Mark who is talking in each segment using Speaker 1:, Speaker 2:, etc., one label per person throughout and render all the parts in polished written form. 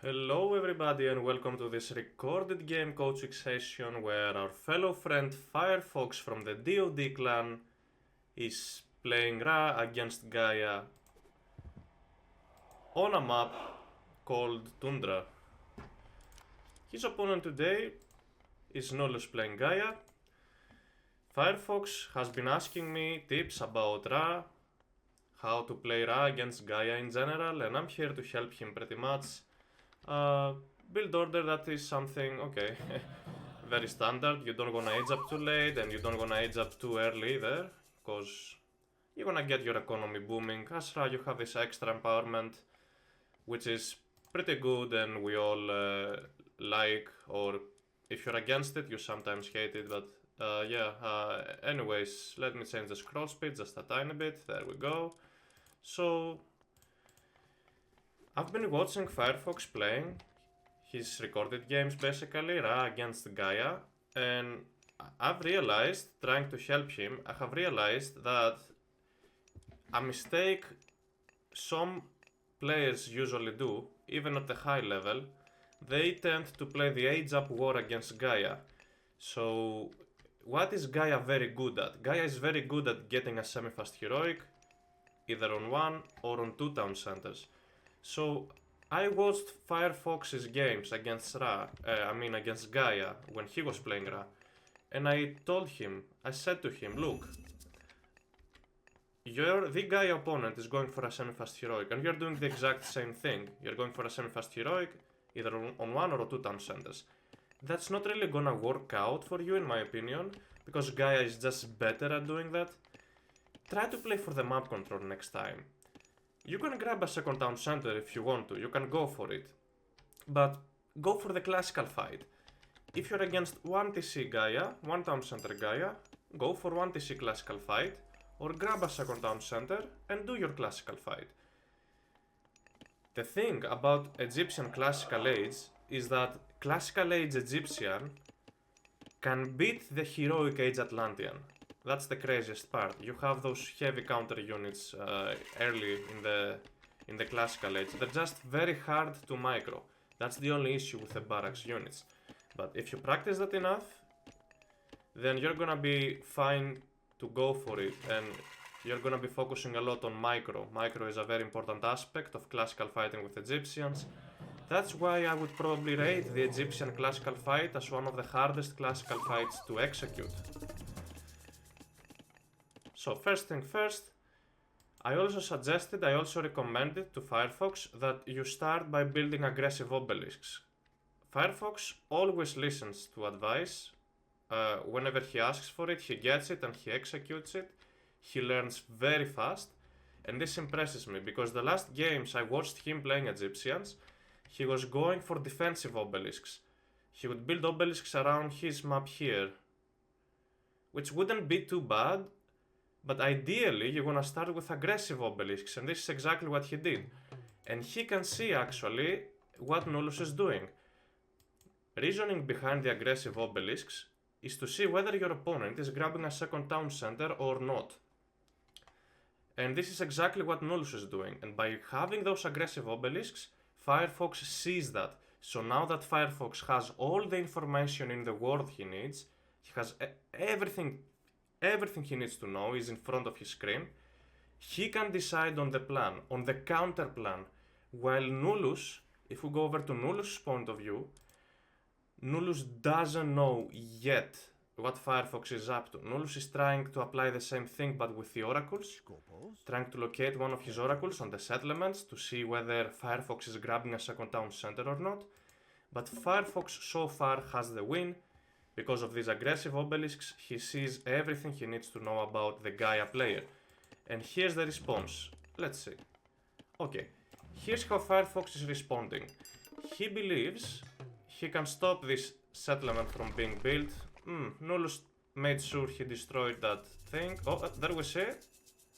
Speaker 1: Hello everybody and welcome to this recorded game coaching session where our fellow friend FireFox from the DoD clan is playing Ra against Gaia on a map called Tundra. His opponent today is Nullus playing Gaia. FireFox has been asking me tips about Ra, how to play Ra against Gaia in general, and I'm here to help him pretty much. Build order, that is something, okay, very standard. You don't wanna age up too late and you don't wanna age up too early either, because you're gonna get your economy booming. As Ra, you have this extra empowerment, which is pretty good and we all like, or if you're against it, you sometimes hate it, but anyways, let me change the scroll speed just a tiny bit. There we go. So I've been watching FireFox playing his recorded games, basically, Ra against Gaia, and I've realized, trying to help him, I have realized that a mistake some players usually do, even at the high level, they tend to play the age up war against Gaia. So what is Gaia very good at? Gaia is very good at getting a semi-fast heroic, either on 1 or on 2 town centers. So I watched FireFox's games against against Gaia when he was playing Ra, and I said to him, look, the Gaia opponent is going for a semi-fast heroic, and you're doing the exact same thing. You're going for a semi-fast heroic, either on 1 or 2 town centers. That's not really gonna work out for you, in my opinion, because Gaia is just better at doing that. Try to play for the map control next time. You can grab a second town center if you want to, you can go for it. But go for the classical fight. If you're against 1 TC Gaia, 1 town center Gaia, go for 1 TC classical fight, or grab a second town center and do your classical fight. The thing about Egyptian classical age is that classical age Egyptian can beat the heroic age Atlantean. That's the craziest part. You have those heavy counter units early in the classical age. They're just very hard to micro. That's the only issue with the barracks units. But if you practice that enough, then you're gonna be fine to go for it, and you're gonna be focusing a lot on micro. Micro is a very important aspect of classical fighting with Egyptians. That's why I would probably rate the Egyptian classical fight as one of the hardest classical fights to execute. So first thing first, I also recommended to FireFox that you start by building aggressive obelisks. FireFox always listens to advice. Whenever he asks for it, he gets it and he executes it. He learns very fast, and this impresses me because the last games I watched him playing Egyptians, he was going for defensive obelisks. He would build obelisks around his map here, which wouldn't be too bad. But ideally, you wanna start with aggressive obelisks, and this is exactly what he did. And he can see actually what Nullus is doing. Reasoning behind the aggressive obelisks is to see whether your opponent is grabbing a second town center or not. And this is exactly what Nullus is doing. And by having those aggressive obelisks, FireFox sees that. So now that FireFox has all the information in the world he needs, he has everything he needs to know is in front of his screen, he can decide on the plan, on the counter plan. While Nullus, if we go over to Nullus' point of view, Nullus doesn't know yet what FireFox is up to. Nullus is trying to apply the same thing but with the oracles, trying to locate one of his oracles on the settlements to see whether FireFox is grabbing a second town center or not. But FireFox so far has the win. Because of these aggressive obelisks, he sees everything he needs to know about the Gaia player. And here's the response. Let's see. Okay, here's how FireFox is responding. He believes he can stop this settlement from being built. Nullus made sure he destroyed that thing. Oh, there we see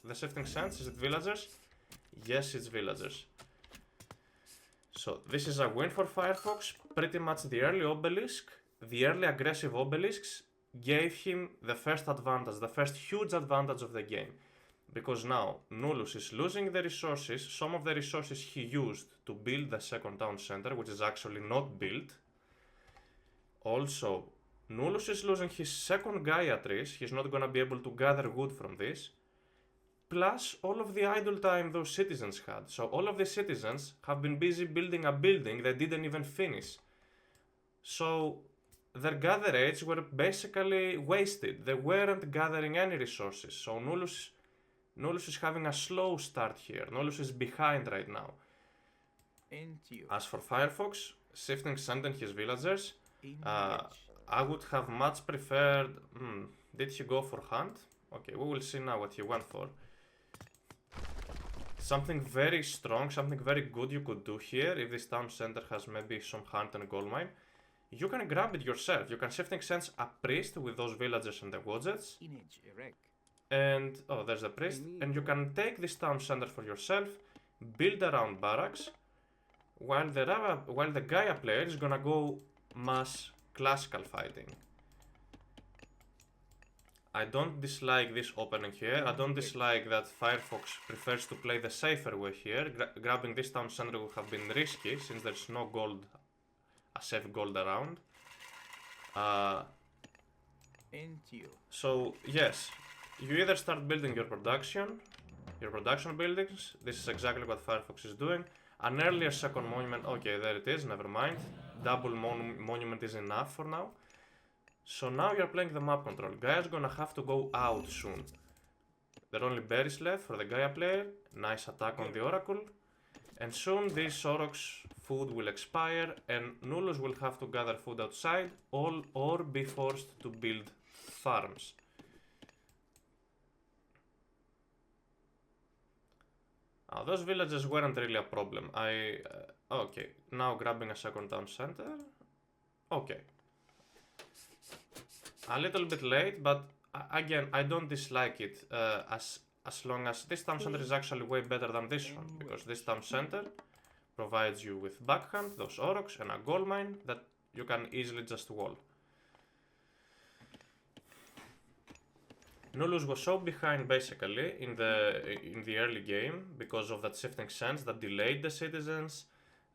Speaker 1: the shifting sands. Is it villagers? Yes, it's villagers. So this is a win for FireFox. Pretty much the early aggressive obelisks gave him the first advantage, the first huge advantage of the game. Because now Nullus is losing the resources, some of the resources he used to build the second town center, which is actually not built. Also, Nullus is losing his second Gaia trees, he's not gonna be able to gather wood from this. Plus all of the idle time those citizens had. So all of the citizens have been busy building a building they didn't even finish. So their gather rates were basically wasted. They weren't gathering any resources. So Nullus is having a slow start here. Nullus is behind right now. As for FireFox, shifting send and his villagers, I would have much preferred... did he go for hunt? Okay, we will see now what he went for. Something very strong, something very good you could do here, if this town center has maybe some hunt and gold mine. You can grab it yourself. You can shifting sense a priest with those villagers and the wadgets. And, oh, there's a priest. And you can take this town center for yourself, build around barracks, while the Gaia player is gonna go mass classical fighting. I don't dislike this opening here. I don't dislike that FireFox prefers to play the safer way here. Grabbing this town center would have been risky since there's no gold, a safe gold around. So yes, you either start building your production buildings. This is exactly what FireFox is doing. An earlier second monument, okay, there it is, never mind. Double monument is enough for now. So now you're playing the map control. Gaia's gonna have to go out soon. There are only berries left for the Gaia player. Nice attack on the Oracle. And soon these Aurochs' food will expire and Nullus will have to gather food outside or be forced to build farms. Those villages weren't really a problem. Okay, now grabbing a second town center. Okay. A little bit late, but again, I don't dislike it as long as this town center is actually way better than this one, because this town center provides you with backhand, those Aurochs, and a gold mine that you can easily just wall. Nullus was so behind basically in the early game because of that shifting sense that delayed the citizens,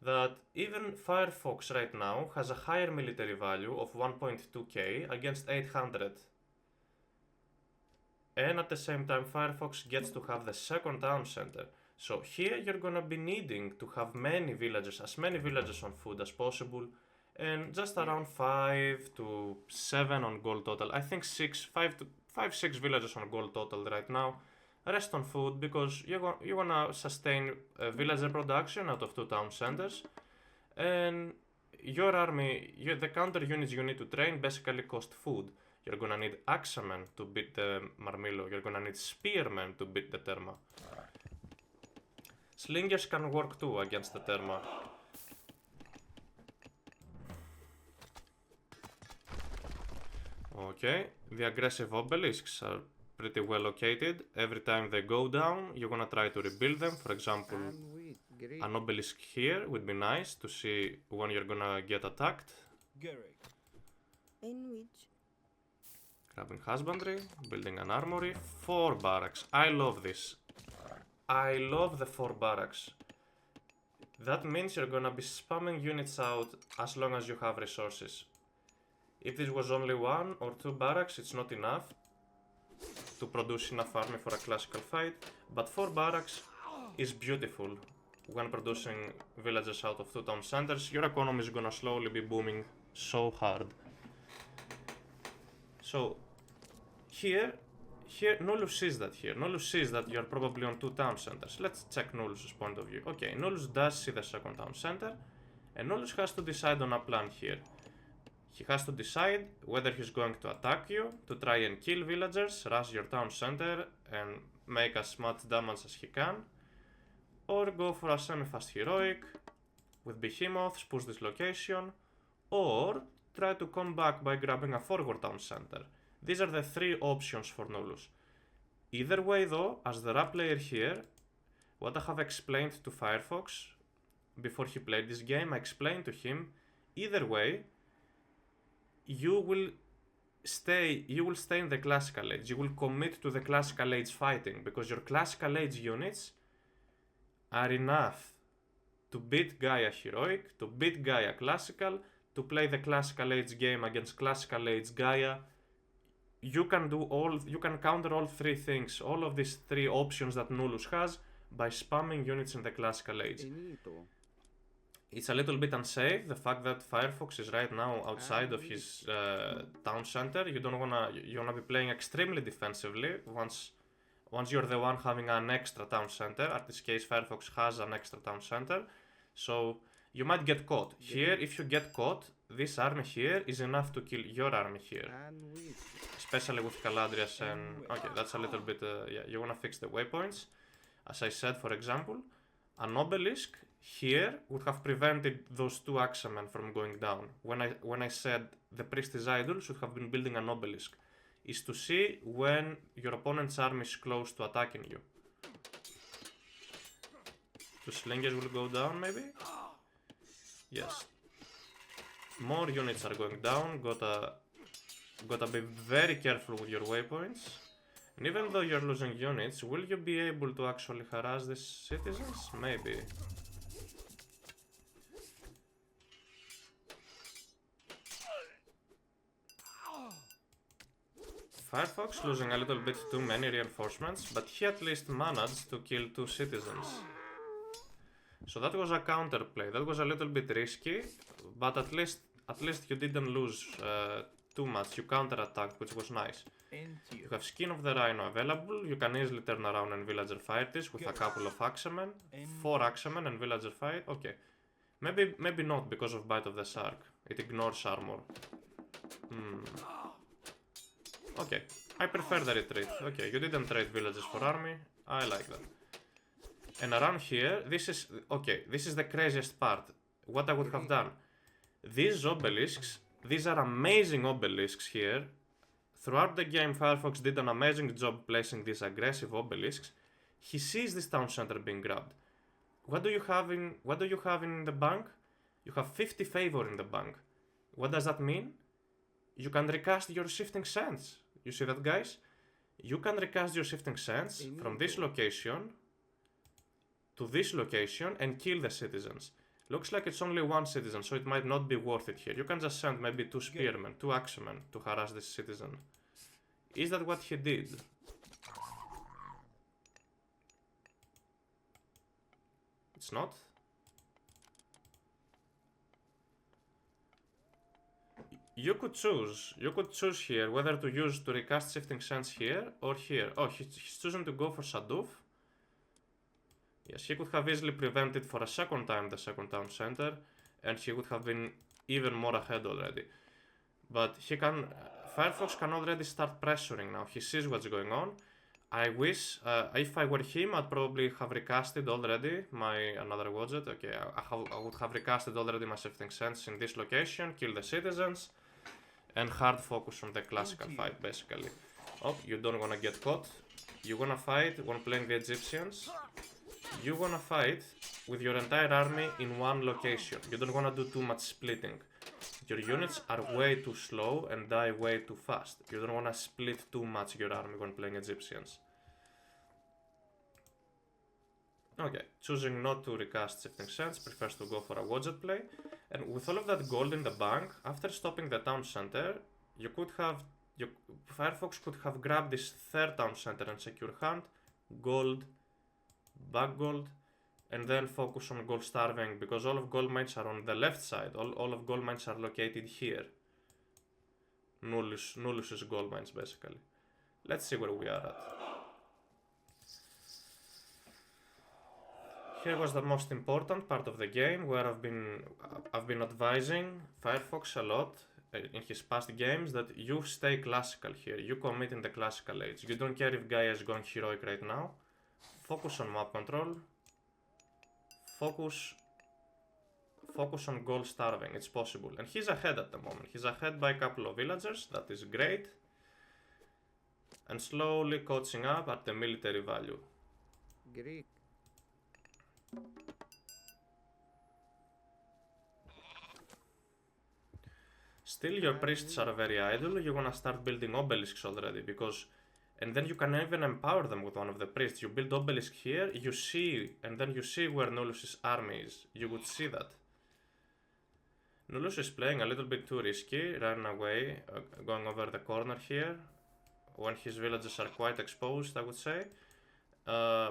Speaker 1: that even FireFox right now has a higher military value of 1.2k against 800. And at the same time FireFox gets to have the second town center. So here you're gonna be needing to have many villagers, as many villagers on food as possible, and just around 5 to 7 on gold total. I think 5-6 villagers on gold total right now. Rest on food, because you wanna sustain villager production out of 2 town centers, and your army, the counter units you need to train basically cost food. You're gonna need axemen to beat the Marmillo, you're gonna need spearmen to beat the Terma. Slingers can work too against the Terma. Okay, the aggressive obelisks are pretty well located. Every time they go down, you're gonna try to rebuild them. For example, an obelisk here would be nice to see when you're gonna get attacked. Grabbing husbandry, building an armory. 4 barracks. I love this. I love the 4 barracks. That means you're gonna be spamming units out as long as you have resources. If this was only 1 or 2 barracks, it's not enough to produce enough army for a classical fight, but 4 barracks is beautiful when producing villagers out of 2 town centers. Your economy is gonna slowly be booming so hard. So here Nullus sees that here. Nullus sees that you're probably on 2 town centers. Let's check Nullus's point of view. Okay, Nullus does see the second town center, and Nullus has to decide on a plan here. He has to decide whether he's going to attack you to try and kill villagers, rush your town center and make as much damage as he can, or go for a semi-fast heroic with behemoths, push this location, or try to come back by grabbing a forward town center. These are the 3 options for Nullus. Either way though, as the TheRapl player here, what I have explained to FireFox before he played this game, I explained to him, either way, you will you will stay in the classical age. You will commit to the classical age fighting because your classical age units are enough to beat Gaia heroic, to beat Gaia classical, to play the classical age game against classical age Gaia. You can counter all three things, all of these three options that Nullus has by spamming units in the classical age. It's a little bit unsafe, the fact that FireFox is right now outside of his town center. You wanna be playing extremely defensively once you're the one having an extra town center. At this case, FireFox has an extra town center, so you might get caught. Here, if you get caught, this army here is enough to kill your army here. Especially with Caladrias and... Okay, that's a little bit... yeah, you wanna fix the waypoints. As I said, for example, an obelisk here would have prevented those two axemen from going down. When I said the priest is idle, should have been building an obelisk, is to see when your opponent's army is close to attacking you. The slingers will go down, maybe? Yes. More units are going down. Gotta be very careful with your waypoints. And even though you're losing units, will you be able to actually harass the citizens? Maybe. FireFox losing a little bit too many reinforcements, but he at least managed to kill 2 citizens. So that was a counterplay. That was a little bit risky, but at least you didn't lose too much. You counterattacked, which was nice. You have Skin of the Rhino available. You can easily turn around and villager fight this with a couple of axemen. 4 axemen and villager fight. Okay. Maybe not because of Bite of the Shark. It ignores armor. Okay, I prefer the retreat. Okay, you didn't trade villagers for army. I like that. And around here, this is the craziest part. What I would have done. These obelisks, these are amazing obelisks here. Throughout the game, FireFox did an amazing job placing these aggressive obelisks. He sees this town center being grabbed. What do you have in the bank? You have 50 favor in the bank. What does that mean? You can recast your Shifting Sands. You see that, guys? You can recast your Shifting Sands from this location to this location and kill the citizens. Looks like it's only 1 citizen, so it might not be worth it here. You can just send maybe 2 spearmen, 2 axemen to harass this citizen. Is that what he did? It's not? You could choose here whether to recast Shifting Sands here or here. Oh, he's choosing to go for Shadoof. Yes, he could have easily prevented for a second time the second town center, and he would have been even more ahead already. But FireFox can already start pressuring now. He sees what's going on. I wish, if I were him, I'd probably have recasted already my another widget. Okay, I would have recasted already my Shifting Sands in this location, kill the citizens, and hard focus on the classical fight, basically. Oh, you don't wanna get caught. You wanna fight when playing the Egyptians. You wanna fight with your entire army in one location. You don't wanna do too much splitting. Your units are way too slow and die way too fast. You don't wanna split too much your army when playing Egyptians. Okay, choosing not to recast Shifting Sands, prefers to go for a widget play. And with all of that gold in the bank, after stopping the town center, FireFox could have grabbed this 3rd town center and secure hunt, gold, back gold, and then focus on gold starving, because all of gold mines are on the left side. All of gold mines are located here. Nullus's gold mines, basically. Let's see where we are at. Here was the most important part of the game, where I've been advising FireFox a lot in his past games that you stay classical here. You commit in the classical age. You don't care if Gaia is going heroic right now. Focus on map control. Focus on gold starving. It's possible. And he's ahead at the moment. He's ahead by a couple of villagers. That is great. And slowly catching up at the military value.
Speaker 2: Greek.
Speaker 1: Still, your priests are very idle. You wanna start building obelisks already, because... And then you can even empower them with one of the priests. You build obelisk here, you see... And then you see where Nullus's army is. You would see that. Nullus is playing a little bit too risky, running away, going over the corner here, when his villages are quite exposed, I would say.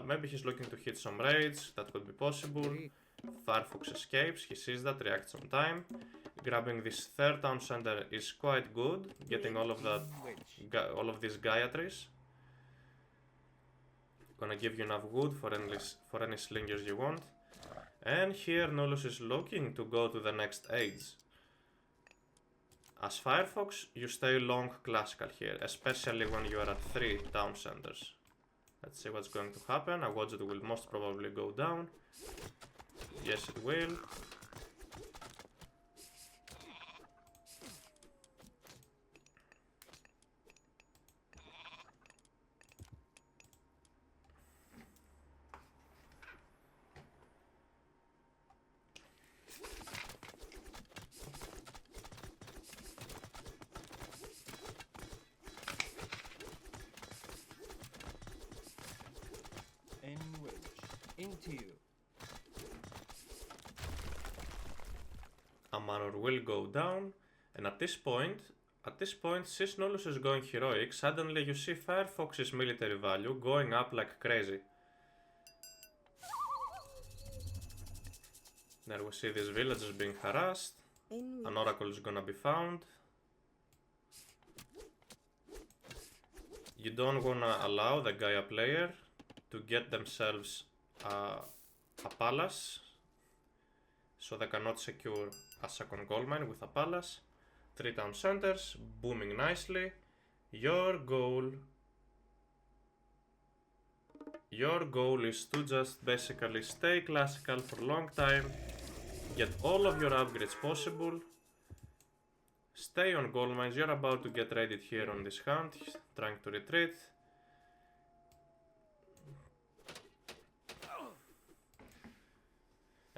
Speaker 1: Maybe he's looking to hit some raids, that could be possible. FireFox escapes, he sees that, reacts on time. Grabbing this third town center is quite good, getting all of that, all of these Gaia trees. Gonna give you enough wood for any slingers you want. And here Nullus is looking to go to the next age. As FireFox, you stay long classical here, especially when you are at 3 town centers. Let's see what's going to happen. A widget will most probably go down. Yes, it will.
Speaker 2: Into you.
Speaker 1: A manor will go down, and at this point, since Nullus is going heroic, suddenly you see FireFox's military value going up like crazy. There we see these villagers being harassed. An oracle is gonna be found. You don't wanna allow the Gaia player to get themselves a palace, so they cannot secure a second gold mine with a palace. 3 town centers, booming nicely. Your goal is to just basically stay classical for a long time, get all of your upgrades possible, stay on gold mines. You're about to get raided here on this hunt, trying to retreat.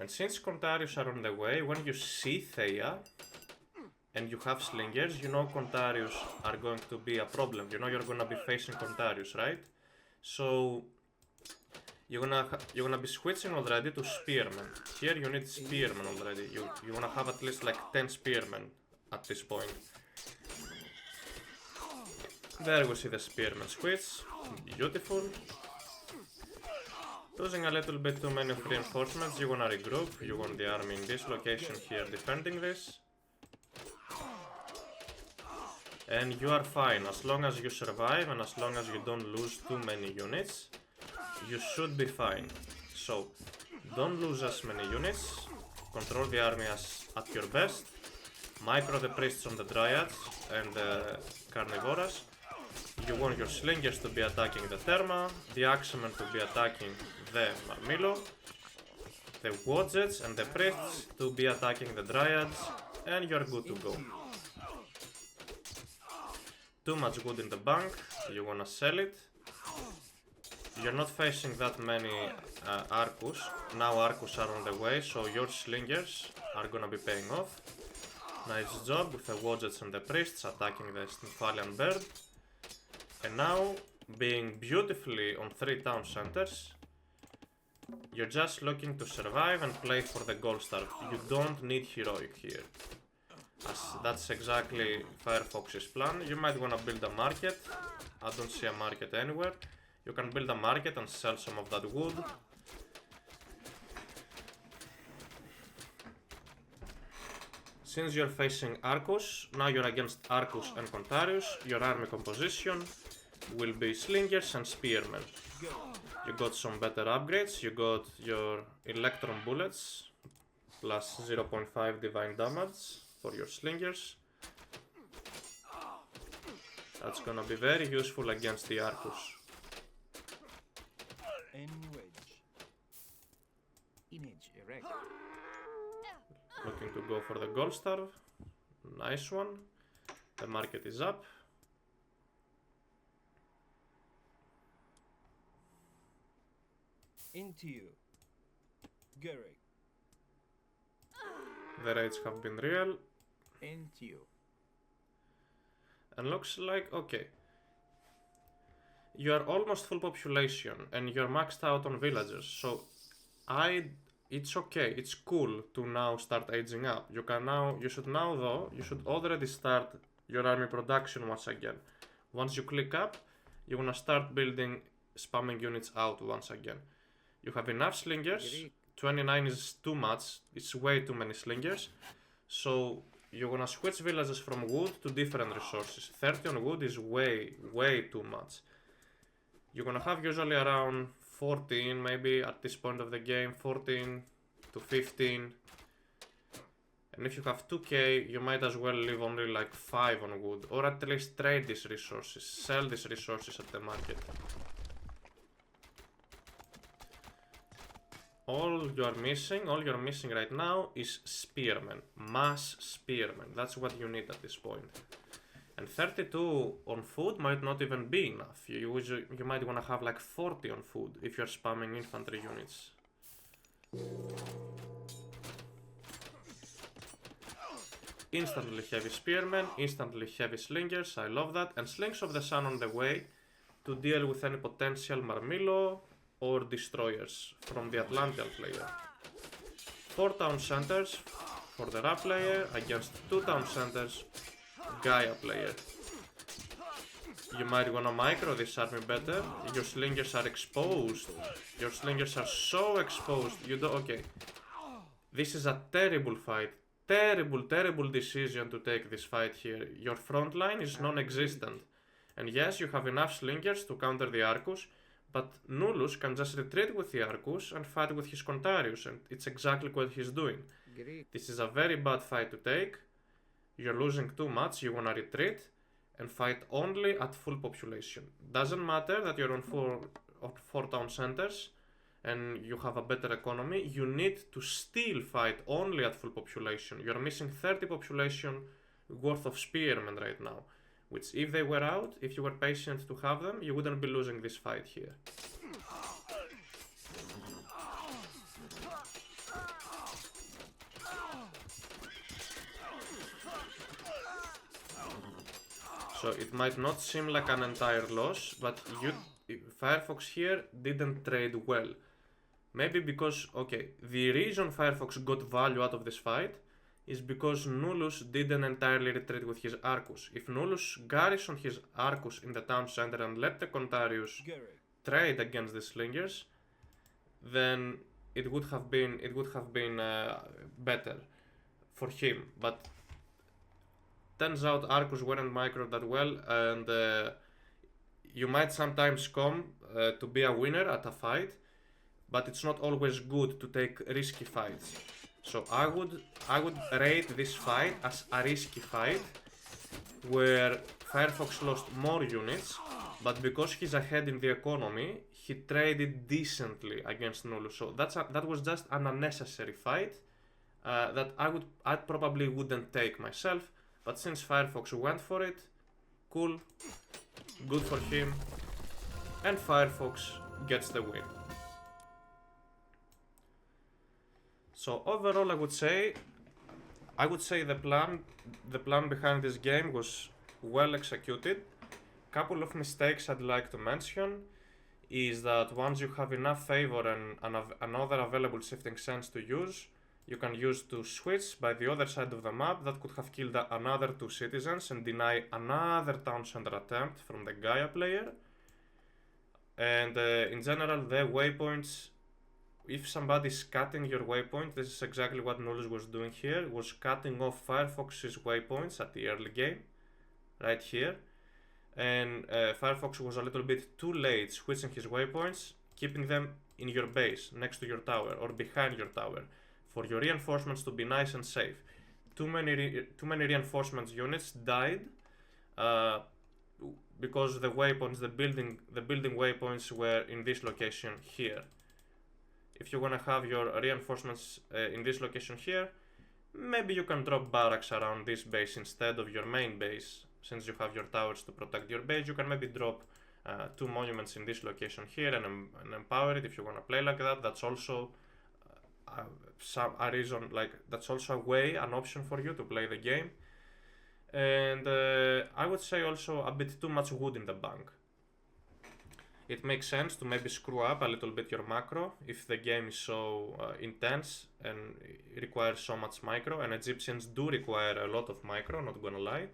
Speaker 1: And since Contarius are on the way, when you see Theia and you have slingers, you know Contarius are going to be a problem. You know you're gonna be facing Contarius, right? So you're gonna be switching already to spearmen. Here you need spearmen already. You wanna have at least like 10 spearmen at this point. There we see the spearmen switch. Beautiful. Losing a little bit too many of reinforcements, you wanna regroup, you want the army in this location here defending this. And you are fine, as long as you survive and as long as you don't lose too many units, you should be fine. So, don't lose as many units, control the army at your best, micro the priests on the dryads and the carnivoras. You want your slingers to be attacking the Therma, the axemen to be attacking the Marmilo, the Wadgets and the priests to be attacking the dryads, and you're good to go. Too much wood in the bank, you wanna sell it. You're not facing that many Arcus. Now Arcus are on the way, so your slingers are gonna be paying off. Nice job with the Wadgets and the priests attacking the Stymphalian bird. And now, being beautifully on 3 town centers, you're just looking to survive and play for the gold star. You don't need heroic here. As that's exactly FireFox's plan. You might want to build a market. I don't see a market anywhere. You can build a market and sell some of that wood. Since you're facing Arcus, now you're against Arcus and Contarius, your army composition will be slingers and spearmen. You got some better upgrades, you got your electron bullets, plus 0.5 divine damage for your slingers. That's gonna be very useful against the Arcus.
Speaker 2: Image erect.
Speaker 1: Looking to go for the gold star. Nice one. The market is up.
Speaker 2: Into you. Garrick.
Speaker 1: The raids have been real.
Speaker 2: Into you.
Speaker 1: And looks like, okay. You are almost full population and you're maxed out on villagers, so it's okay, it's cool to now start aging up. You should now though, you should already start your army production once again. Once you click up, you're gonna start building spamming units out once again. You have enough slingers, 29 is too much, it's way too many slingers, so you're gonna switch villages from wood to different resources. 30 on wood is way too much. You're gonna have usually around 14 maybe at this point of the game, 14 to 15. And if you have 2k, you might as well leave only like 5 on wood, or at least trade these resources, sell these resources at the market. All you're missing right now is spearmen, mass spearmen. That's what you need at this point. And 32 on food might not even be enough. You might want to have like 40 on food if you're spamming infantry units. Instantly heavy spearmen, instantly heavy slingers, I love that. And slings of the sun on the way to deal with any potential Marmillo or destroyers from the Atlantean player. 4 town centers for the TheRapl player against 2 town centers Gaia player. You might wanna micro this army better. Your slingers are exposed. Your slingers are so exposed. Okay. This is a terrible fight. Terrible decision to take this fight here. Your front line is non-existent. And yes, you have enough slingers to counter the Arcus, but Nullus can just retreat with the Arcus and fight with his Contarius, and it's exactly what he's doing. This is a very bad fight to take. You're losing too much, you wanna retreat and fight only at full population. Doesn't matter that you're on four town centers and you have a better economy, you need to still fight only at full population. You're missing 30 population worth of spearmen right now, which if they were out, if you were patient to have them, you wouldn't be losing this fight here. So it might not seem like an entire loss, but FireFox here didn't trade well. Maybe because, okay, the reason FireFox got value out of this fight is because Nullus didn't entirely retreat with his Arcus. If Nullus garrisoned his Arcus in the town center and let the Contarius trade against the Slingers, then it would have been better for him. But turns out Arcus weren't microed that well, and you might sometimes come to be a winner at a fight, but it's not always good to take risky fights. So I would rate this fight as a risky fight, where FireFox lost more units, but because he's ahead in the economy, he traded decently against Nullus. So that was just an unnecessary fight that I probably wouldn't take myself. But since FireFox went for it, cool, good for him, and FireFox gets the win. So overall, I would say the plan behind this game was well executed. Couple of mistakes I'd like to mention is that once you have enough favor and another available shifting sense to use, you can use to switch by the other side of the map. That could have killed another 2 citizens and deny another town center attempt from the Gaia player. And in general, the waypoints, if somebody's cutting your waypoint, this is exactly what Nullus was doing here, was cutting off FireFox's waypoints at the early game, right here. And FireFox was a little bit too late switching his waypoints, keeping them in your base, next to your tower, or behind your tower, for your reinforcements to be nice and safe. Too many reinforcements units died because the waypoints, the building waypoints were in this location here. If you want to have your reinforcements in this location here, maybe you can drop barracks around this base instead of your main base. Since you have your towers to protect your base, you can maybe drop 2 monuments in this location here and empower it if you want to play like that. That's also a reason, like, that's also a way, an option for you to play the game. And I would say also a bit too much wood in the bank. It makes sense to maybe screw up a little bit your macro if the game is so intense and requires so much micro, and Egyptians do require a lot of micro, not gonna lie.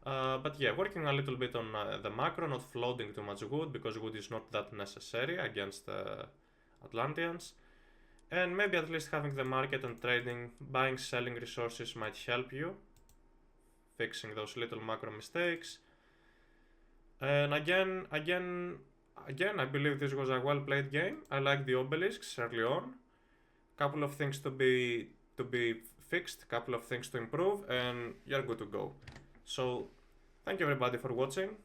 Speaker 1: But yeah, working a little bit on the macro, not floating too much wood, because wood is not that necessary against Atlanteans. And maybe at least having the market and trading, buying, selling resources might help you, fixing those little macro mistakes. And again, I believe this was a well played game. I like the obelisks early on. Couple of things to be fixed, couple of things to improve, and you're good to go. So, thank you everybody for watching.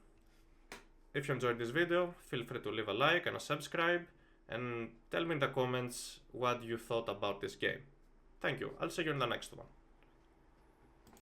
Speaker 1: If you enjoyed this video, feel free to leave a like and a subscribe, and tell me in the comments what you thought about this game. Thank you. I'll see you in the next one.